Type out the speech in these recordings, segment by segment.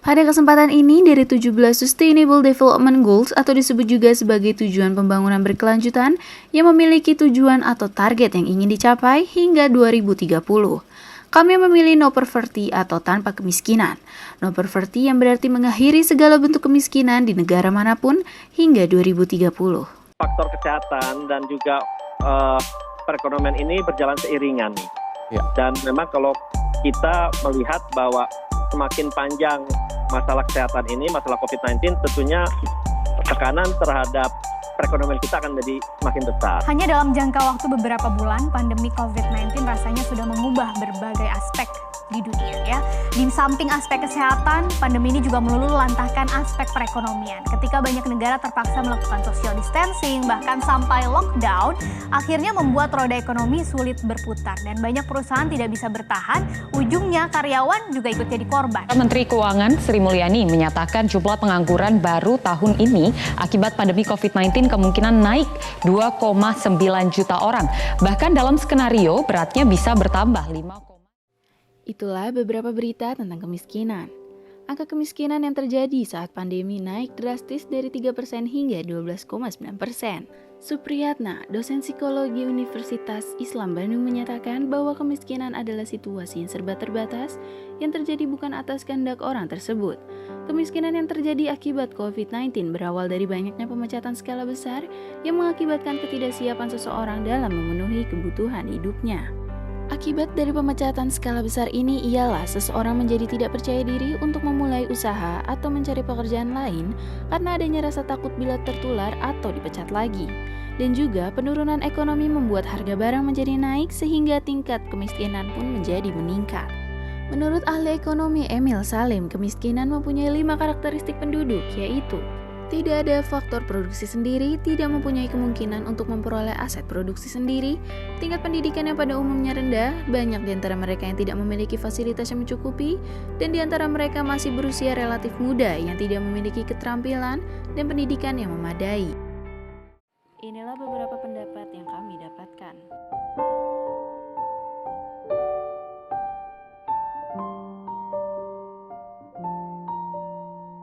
Pada kesempatan ini, dari 17 Sustainable Development Goals atau disebut juga sebagai tujuan pembangunan berkelanjutan yang memiliki tujuan atau target yang ingin dicapai hingga 2030. Kami memilih no poverty atau tanpa kemiskinan. No poverty yang berarti mengakhiri segala bentuk kemiskinan di negara manapun hingga 2030. Faktor kesehatan dan juga perekonomian ini berjalan seiringan nih. Ya. Dan memang kalau kita melihat bahwa semakin panjang masalah kesehatan ini, masalah COVID-19, tentunya tekanan terhadap perekonomian kita akan menjadi semakin besar. Hanya dalam jangka waktu beberapa bulan, pandemi COVID-19 rasanya sudah mengubah berbagai aspek di dunia ya. Di samping aspek kesehatan, pandemi ini juga melulu lantahkan aspek perekonomian. Ketika banyak negara terpaksa melakukan social distancing, bahkan sampai lockdown, akhirnya membuat roda ekonomi sulit berputar dan banyak perusahaan tidak bisa bertahan, ujungnya karyawan juga ikut jadi korban. Menteri Keuangan Sri Mulyani menyatakan jumlah pengangguran baru tahun ini akibat pandemi COVID-19 kemungkinan naik 2,9 juta orang. Bahkan dalam skenario beratnya bisa bertambah 5. Itulah beberapa berita tentang kemiskinan. Angka kemiskinan yang terjadi saat pandemi naik drastis dari 3% hingga 12,9%. Supriyatna, dosen psikologi Universitas Islam Bandung menyatakan bahwa kemiskinan adalah situasi yang serba terbatas yang terjadi bukan atas kehendak orang tersebut. Kemiskinan yang terjadi akibat COVID-19 berawal dari banyaknya pemecatan skala besar yang mengakibatkan ketidaksiapan seseorang dalam memenuhi kebutuhan hidupnya. Akibat dari pemecatan skala besar ini ialah seseorang menjadi tidak percaya diri untuk memulai usaha atau mencari pekerjaan lain karena adanya rasa takut bila tertular atau dipecat lagi. Dan juga penurunan ekonomi membuat harga barang menjadi naik sehingga tingkat kemiskinan pun menjadi meningkat. Menurut ahli ekonomi Emil Salim, kemiskinan mempunyai 5 karakteristik penduduk, yaitu tidak ada faktor produksi sendiri, tidak mempunyai kemungkinan untuk memperoleh aset produksi sendiri, tingkat pendidikan yang pada umumnya rendah, banyak di antara mereka yang tidak memiliki fasilitas yang mencukupi, dan di antara mereka masih berusia relatif muda yang tidak memiliki keterampilan dan pendidikan yang memadai. Inilah beberapa pendapat yang kami dapatkan.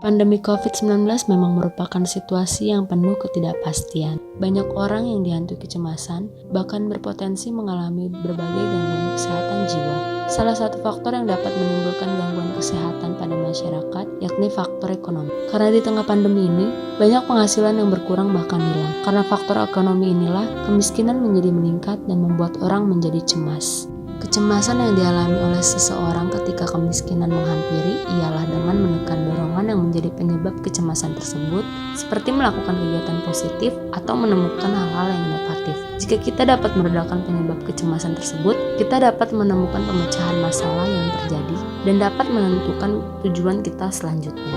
Pandemi COVID-19 memang merupakan situasi yang penuh ketidakpastian. Banyak orang yang dihantui kecemasan, bahkan berpotensi mengalami berbagai gangguan kesehatan jiwa. Salah satu faktor yang dapat menimbulkan gangguan kesehatan pada masyarakat yakni faktor ekonomi. Karena di tengah pandemi ini, banyak penghasilan yang berkurang bahkan hilang. Karena faktor ekonomi inilah, kemiskinan menjadi meningkat dan membuat orang menjadi cemas. Kecemasan yang dialami oleh seseorang ketika kemiskinan menghampiri ialah dengan menekan dorongan yang menjadi penyebab kecemasan tersebut, seperti melakukan kegiatan positif atau menemukan hal-hal yang inovatif. Jika kita dapat meredakan penyebab kecemasan tersebut, kita dapat menemukan pemecahan masalah yang terjadi dan dapat menentukan tujuan kita selanjutnya.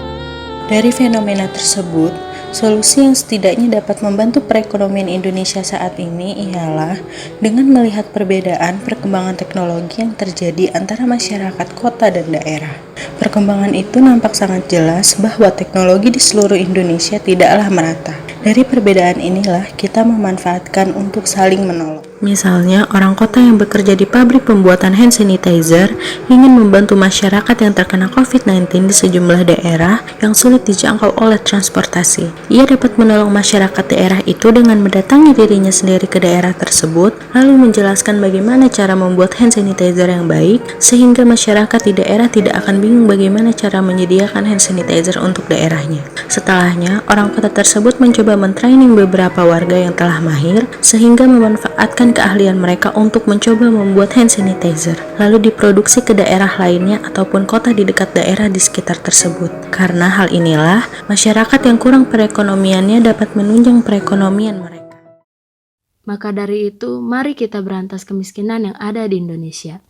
Dari fenomena tersebut, solusi yang setidaknya dapat membantu perekonomian Indonesia saat ini ialah dengan melihat perbedaan perkembangan teknologi yang terjadi antara masyarakat kota dan daerah. Perkembangan itu nampak sangat jelas bahwa teknologi di seluruh Indonesia tidaklah merata. Dari perbedaan inilah kita memanfaatkan untuk saling menolong. Misalnya, orang kota yang bekerja di pabrik pembuatan hand sanitizer ingin membantu masyarakat yang terkena COVID-19 di sejumlah daerah yang sulit dijangkau oleh transportasi. Ia dapat menolong masyarakat daerah itu dengan mendatangi dirinya sendiri ke daerah tersebut, lalu menjelaskan bagaimana cara membuat hand sanitizer yang baik, sehingga masyarakat di daerah tidak akan bingung bagaimana cara menyediakan hand sanitizer untuk daerahnya. Setelahnya, orang kota tersebut mencoba mentraining beberapa warga yang telah mahir, sehingga memanfaatkan keahlian mereka untuk mencoba membuat hand sanitizer, lalu diproduksi ke daerah lainnya ataupun kota di dekat daerah di sekitar tersebut. Karena hal inilah, masyarakat yang kurang perekonomiannya dapat menunjang perekonomian mereka. Maka dari itu, mari kita berantas kemiskinan yang ada di Indonesia.